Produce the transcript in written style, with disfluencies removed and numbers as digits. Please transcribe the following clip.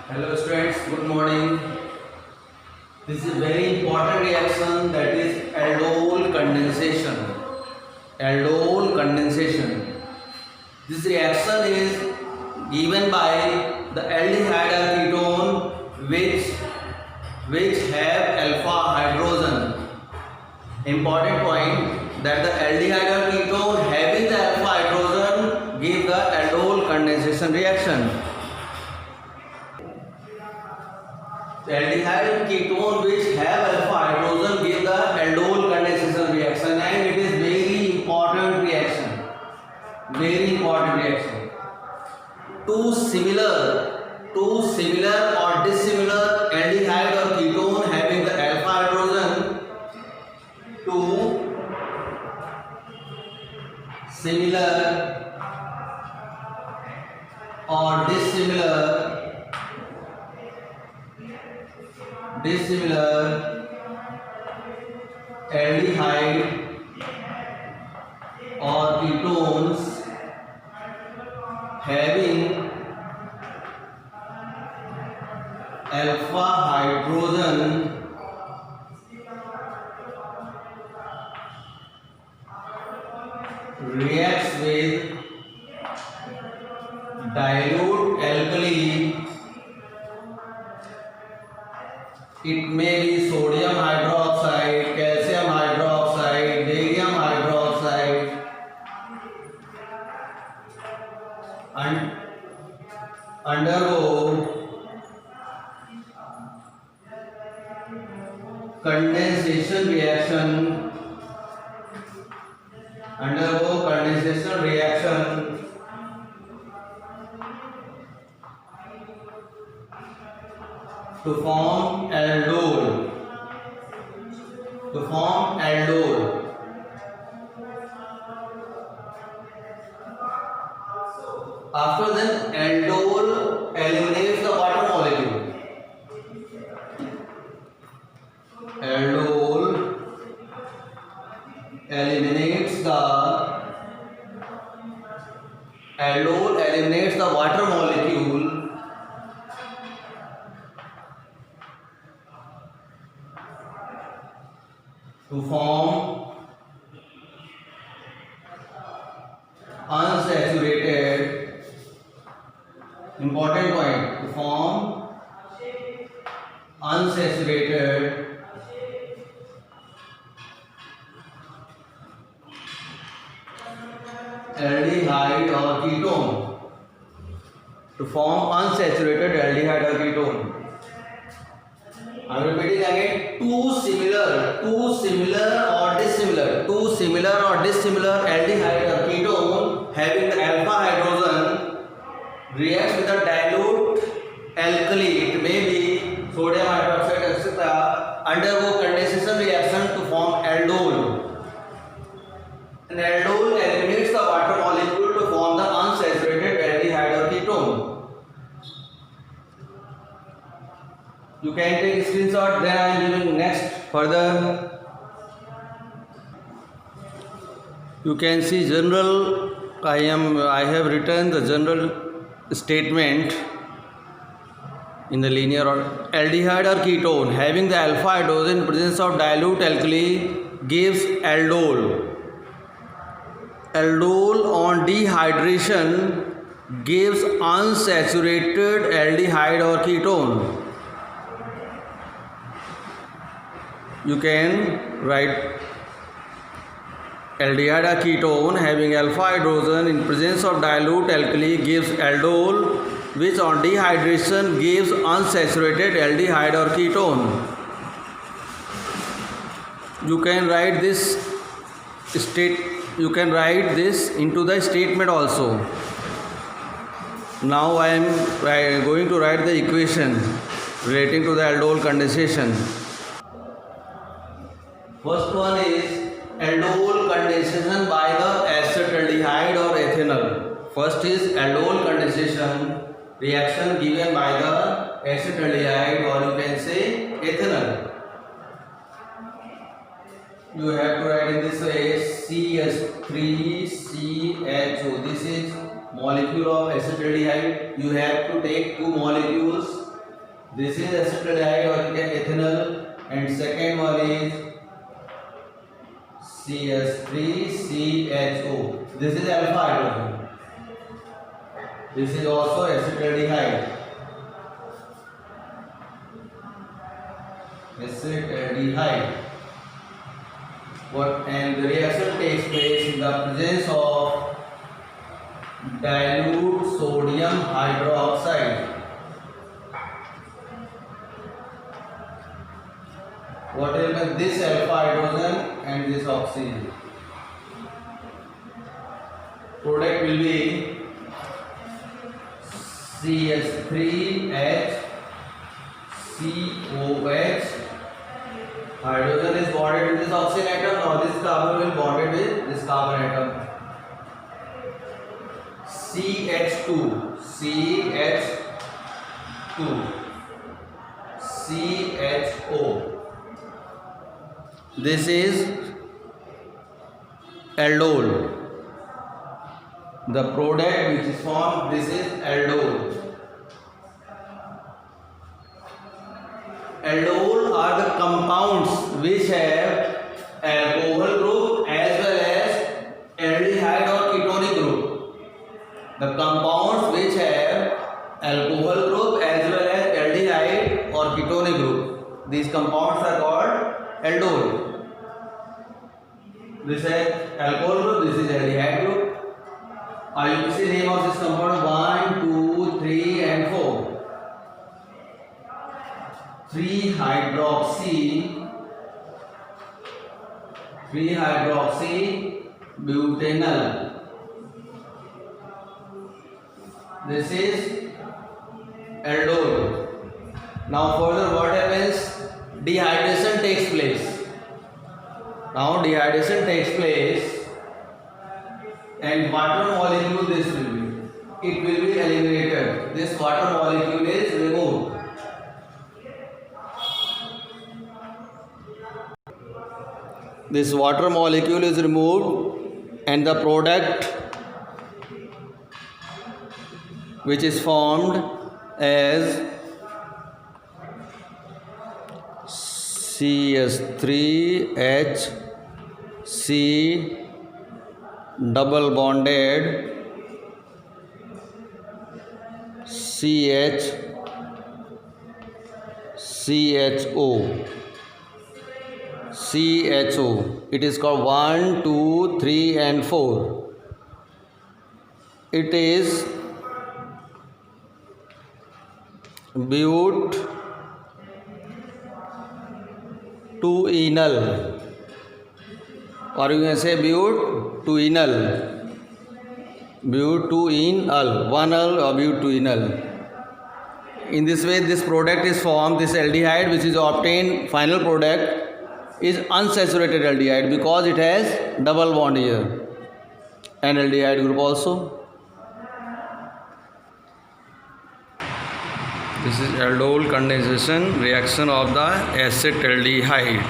Hello students, good morning. This is very important reaction, that is aldol condensation. Aldol condensation. This reaction is given by the aldehyde or ketone which have alpha hydrogen. Important point, that the aldehyde or ketone having the alpha hydrogen give the aldol condensation reaction. The aldehyde and ketone which have alpha hydrogen give the aldol condensation reaction, and it is very important reaction. Very important reaction. Two similar or dissimilar aldehyde or ketone having the alpha hydrogen. Two similar or dissimilar aldehyde or ketones having alpha hydrogen reacts with dilute alkali. It may be sodium hydroxide, calcium hydroxide, barium hydroxide, and undergo condensation reaction. To form aldol. After that, aldol eliminates the water molecule. Aldol eliminates the water molecule to form unsaturated, important point, to form unsaturated aldehyde or ketone. To form unsaturated aldehyde or ketone. I am repeating again. Two similar or dissimilar aldehyde or ketone having the alpha hydrogen reacts with a dilute alkali, it may be sodium hydroxide, etc., undergo condensation reaction to form aldol. And aldol eliminates the water molecule to form the unsaturated aldehyde or ketone. You can take screenshot, then I am giving next further. You can see general, I have written the general statement in the linear order. Aldehyde or ketone having the alpha hydrogen in presence of dilute alkali gives aldol. Aldol on dehydration gives unsaturated aldehyde or ketone. You can write aldehyde or ketone having alpha hydrogen in presence of dilute alkali gives aldol, which on dehydration gives unsaturated aldehyde or ketone. You can write this into the statement also. Now I am going to write the equation relating to the aldol condensation. First one is aldol condensation by the acetaldehyde or ethanol. First is aldol condensation reaction given by the acetaldehyde, or you can say ethanol. You have to write in this way CH3CHO. This is molecule of acetaldehyde. You have to take two molecules This is acetaldehyde or ethanol, and second one is CS3CHO. This is alpha hydrogen. This is also acetaldehyde. Acetaldehyde. And the reaction takes place in the presence of dilute sodium hydroxide. What will make this alpha hydrogen and this oxygen? Product will be CS3HCOH. Hydrogen is bonded with this oxygen atom. Now this carbon will bonded with this carbon atom. CH2, CHO. This is aldol. The product which is formed, this is aldol. Aldol are the compounds which have alcohol group as well as aldehyde or ketonic group. The compounds which have alcohol group as well as aldehyde or ketonic group. These compounds are called aldol. This is alcohol group, this is aldehyde group. You can see name of this compound 1, 2, 3 and 4. 3-hydroxy-butanol. This is aldol. Now further what happens? Dehydration takes place. Now dehydration takes place and water molecule it will be eliminated. This water molecule is removed. This water molecule is removed and the product which is formed as CS3HC double bonded CHO. It is called 1, 2, 3 and 4. It is but-2-enol, or you can say but-2-enol, but-2-enol, 1-ol or but-2-enol. In this way this product is formed. This aldehyde which is obtained, final product is unsaturated aldehyde because it has double bond here, and aldehyde group also. This is aldol condensation reaction of the acetaldehyde.